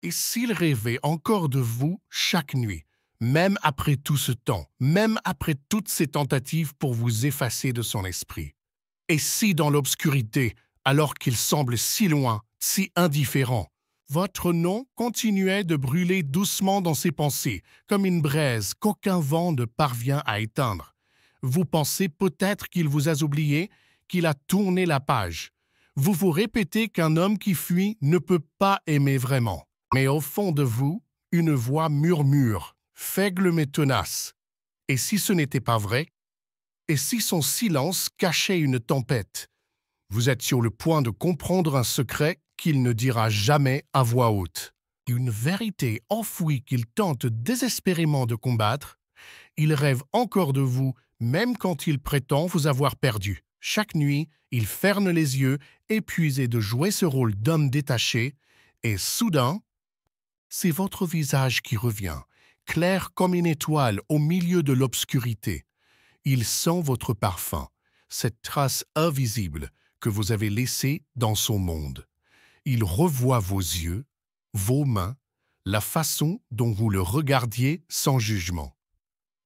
Et s'il rêvait encore de vous chaque nuit, même après tout ce temps, même après toutes ces tentatives pour vous effacer de son esprit? Et si dans l'obscurité, alors qu'il semble si loin, si indifférent, votre nom continuait de brûler doucement dans ses pensées, comme une braise qu'aucun vent ne parvient à éteindre? Vous pensez peut-être qu'il vous a oublié, qu'il a tourné la page. Vous vous répétez qu'un homme qui fuit ne peut pas aimer vraiment. Mais au fond de vous, une voix murmure, faible mais tenace. Et si ce n'était pas vrai? Et si son silence cachait une tempête? Vous êtes sur le point de comprendre un secret qu'il ne dira jamais à voix haute. Une vérité enfouie qu'il tente désespérément de combattre. Il rêve encore de vous, même quand il prétend vous avoir perdu. Chaque nuit, il ferme les yeux, épuisé de jouer ce rôle d'homme détaché, et soudain, c'est votre visage qui revient, clair comme une étoile au milieu de l'obscurité. Il sent votre parfum, cette trace invisible que vous avez laissée dans son monde. Il revoit vos yeux, vos mains, la façon dont vous le regardiez sans jugement.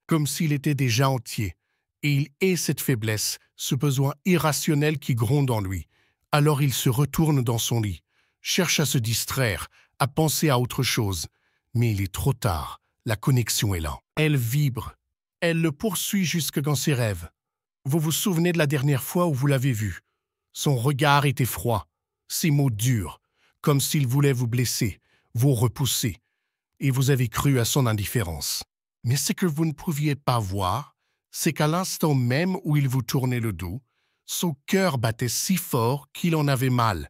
Comme s'il était déjà entier, et il hait cette faiblesse, ce besoin irrationnel qui gronde en lui. Alors il se retourne dans son lit, cherche à se distraire, à penser à autre chose. Mais il est trop tard, la connexion est là. Elle vibre, elle le poursuit jusque dans ses rêves. Vous vous souvenez de la dernière fois où vous l'avez vu. Son regard était froid, ses mots durs, comme s'il voulait vous blesser, vous repousser, et vous avez cru à son indifférence. Mais ce que vous ne pouviez pas voir, c'est qu'à l'instant même où il vous tournait le dos, son cœur battait si fort qu'il en avait mal.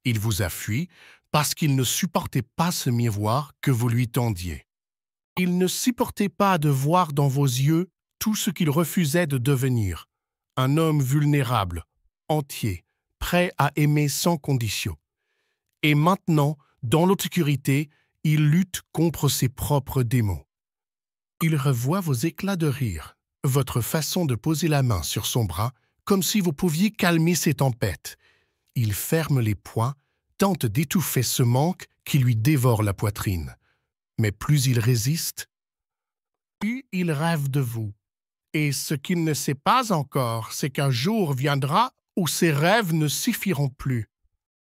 Il vous a fui parce qu'il ne supportait pas ce miroir que vous lui tendiez. Il ne supportait pas de voir dans vos yeux tout ce qu'il refusait de devenir. Un homme vulnérable, entier, prêt à aimer sans condition. Et maintenant, dans l'obscurité, il lutte contre ses propres démons. Il revoit vos éclats de rire, votre façon de poser la main sur son bras, comme si vous pouviez calmer ses tempêtes. Il ferme les poings, tente d'étouffer ce manque qui lui dévore la poitrine. Mais plus il résiste, plus il rêve de vous. Et ce qu'il ne sait pas encore, c'est qu'un jour viendra où ses rêves ne suffiront plus.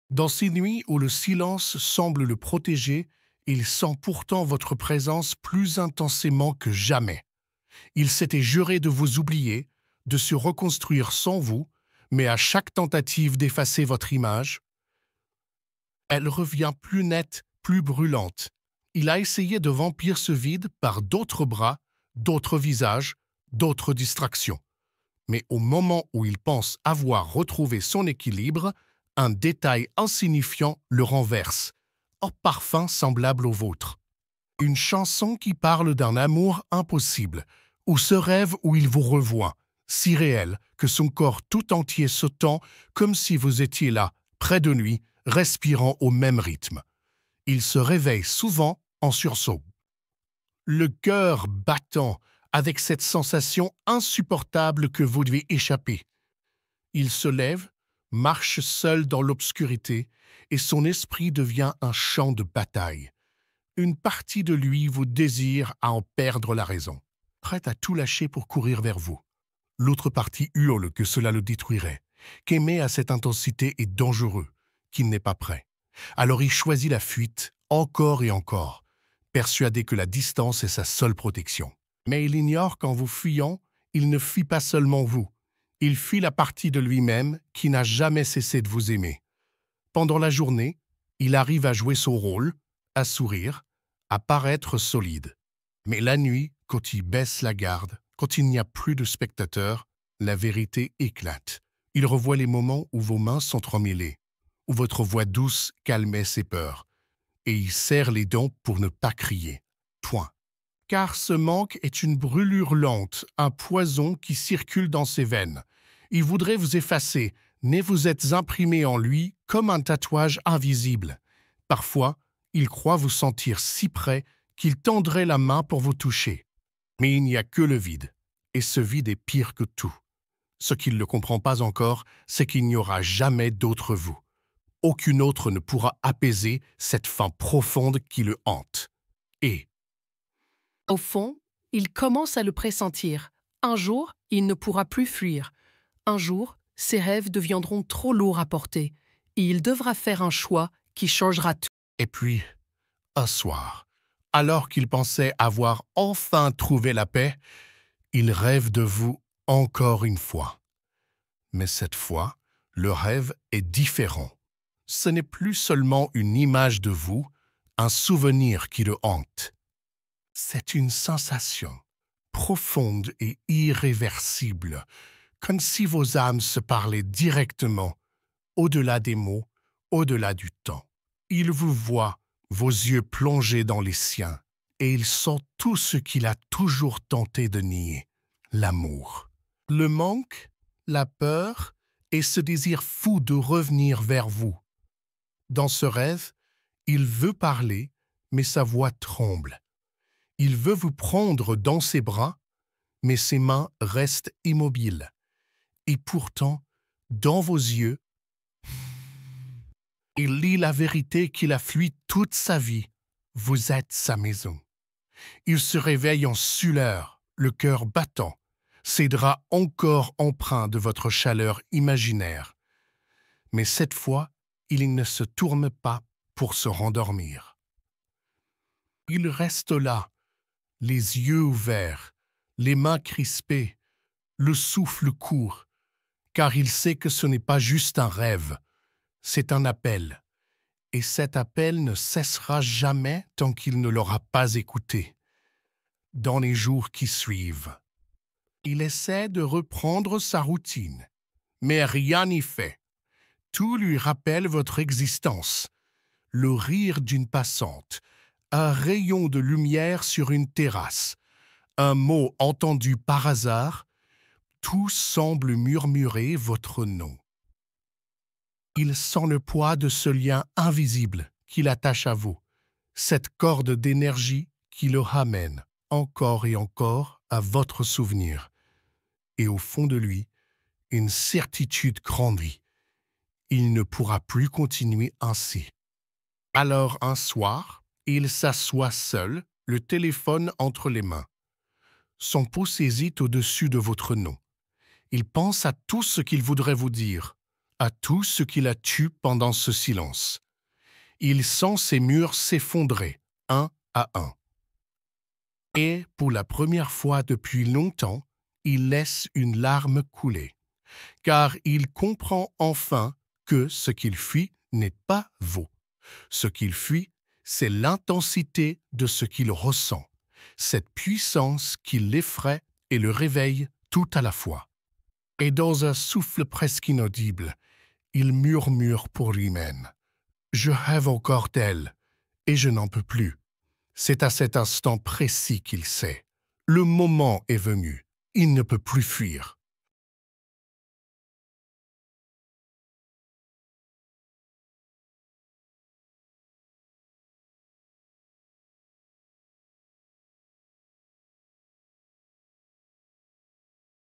Dans ces nuits où le silence semble le protéger, il sent pourtant votre présence plus intensément que jamais. Il s'était juré de vous oublier, de se reconstruire sans vous, mais à chaque tentative d'effacer votre image, elle revient plus nette, plus brûlante. Il a essayé de remplir ce vide par d'autres bras, d'autres visages, d'autres distractions. Mais au moment où il pense avoir retrouvé son équilibre, un détail insignifiant le renverse, un parfum semblable au vôtre. Une chanson qui parle d'un amour impossible, ou ce rêve où il vous revoit, si réel que son corps tout entier se tend comme si vous étiez là, près de lui, respirant au même rythme. Il se réveille souvent en sursaut, le cœur battant avec cette sensation insupportable que vous devez échapper. Il se lève, marche seul dans l'obscurité, et son esprit devient un champ de bataille. Une partie de lui vous désire à en perdre la raison, prête à tout lâcher pour courir vers vous. L'autre partie hurle que cela le détruirait, qu'aimer à cette intensité est dangereux, qu'il n'est pas prêt. Alors il choisit la fuite, encore et encore, persuadé que la distance est sa seule protection. Mais il ignore qu'en vous fuyant, il ne fuit pas seulement vous. Il fuit la partie de lui-même qui n'a jamais cessé de vous aimer. Pendant la journée, il arrive à jouer son rôle, à sourire, à paraître solide. Mais la nuit, quand il baisse la garde, quand il n'y a plus de spectateurs, la vérité éclate. Il revoit les moments où vos mains s'entremêlaient, où votre voix douce calmait ses peurs, et il serre les dents pour ne pas crier. Point. Car ce manque est une brûlure lente, un poison qui circule dans ses veines. Il voudrait vous effacer, mais vous êtes imprimé en lui comme un tatouage invisible. Parfois, il croit vous sentir si près qu'il tendrait la main pour vous toucher. Mais il n'y a que le vide, et ce vide est pire que tout. Ce qu'il ne comprend pas encore, c'est qu'il n'y aura jamais d'autre vous. Aucune autre ne pourra apaiser cette faim profonde qui le hante. Et, Au fond, il commence à le pressentir. Un jour, il ne pourra plus fuir. Un jour, ses rêves deviendront trop lourds à porter. Et il devra faire un choix qui changera tout. et puis, un soir, alors qu'il pensait avoir enfin trouvé la paix, il rêve de vous encore une fois. Mais cette fois, le rêve est différent. Ce n'est plus seulement une image de vous, un souvenir qui le hante. C'est une sensation profonde et irréversible, comme si vos âmes se parlaient directement, au-delà des mots, au-delà du temps. Il vous voit, vos yeux plongés dans les siens, et il sent tout ce qu'il a toujours tenté de nier, l'amour. Le manque, la peur et ce désir fou de revenir vers vous. Dans ce rêve, il veut parler, mais sa voix tremble. Il veut vous prendre dans ses bras, mais ses mains restent immobiles. Et pourtant, dans vos yeux, il lit la vérité qu'il a fui toute sa vie. Vous êtes sa maison. Il se réveille en sueur, le cœur battant, ses draps encore empreints de votre chaleur imaginaire. Mais cette fois, il ne se tourne pas pour se rendormir. Il reste là, les yeux ouverts, les mains crispées, le souffle court, car il sait que ce n'est pas juste un rêve, c'est un appel. Et cet appel ne cessera jamais tant qu'il ne l'aura pas écouté. Dans les jours qui suivent, il essaie de reprendre sa routine, mais rien n'y fait. Tout lui rappelle votre existence. Le rire d'une passante, un rayon de lumière sur une terrasse, un mot entendu par hasard, tout semble murmurer votre nom. Il sent le poids de ce lien invisible qui l'attache à vous, cette corde d'énergie qui le ramène encore et encore à votre souvenir. Et au fond de lui, une certitude grandit. Il ne pourra plus continuer ainsi. Alors un soir, il s'assoit seul, le téléphone entre les mains. Son pouce hésite au-dessus de votre nom. Il pense à tout ce qu'il voudrait vous dire, à tout ce qu'il a tué pendant ce silence. Il sent ses murs s'effondrer, un à un. Et, pour la première fois depuis longtemps, il laisse une larme couler, car il comprend enfin que ce qu'il fuit n'est pas vous. Ce qu'il fuit, c'est l'intensité de ce qu'il ressent, cette puissance qui l'effraie et le réveille tout à la fois. Et dans un souffle presque inaudible, il murmure pour lui-même. « Je rêve encore d'elle, et je n'en peux plus. » C'est à cet instant précis qu'il sait. Le moment est venu. Il ne peut plus fuir.